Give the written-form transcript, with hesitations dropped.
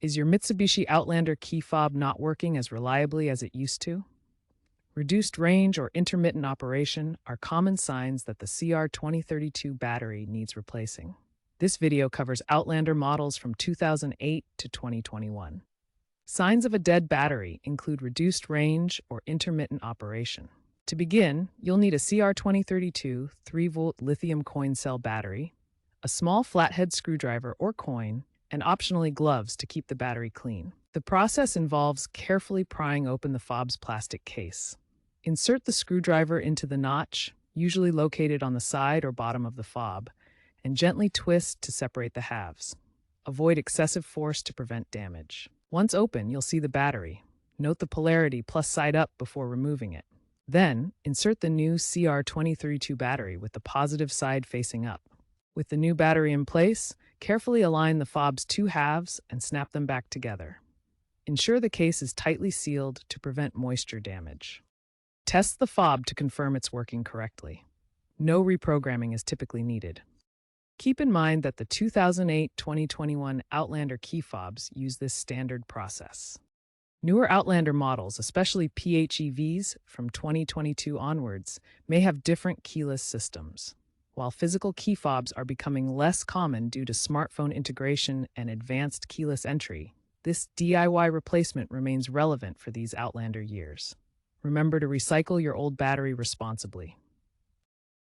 Is your Mitsubishi Outlander key fob not working as reliably as it used to? Reduced range or intermittent operation are common signs that the CR2032 battery needs replacing. This video covers Outlander models from 2008 to 2021. Signs of a dead battery include reduced range or intermittent operation. To begin, you'll need a CR2032 3-volt lithium coin cell battery, a small flathead screwdriver or coin, and optionally gloves to keep the battery clean. The process involves carefully prying open the fob's plastic case. Insert the screwdriver into the notch, usually located on the side or bottom of the fob, and gently twist to separate the halves. Avoid excessive force to prevent damage. Once open, you'll see the battery. Note the polarity plus side up before removing it. Then, insert the new CR2032 battery with the positive side facing up. With the new battery in place, carefully align the fob's two halves and snap them back together. Ensure the case is tightly sealed to prevent moisture damage. Test the fob to confirm it's working correctly. No reprogramming is typically needed. Keep in mind that the 2008-2021 Outlander key fobs use this standard process. Newer Outlander models, especially PHEVs from 2022 onwards, may have different keyless systems. While physical key fobs are becoming less common due to smartphone integration and advanced keyless entry, this DIY replacement remains relevant for these Outlander years. Remember to recycle your old battery responsibly.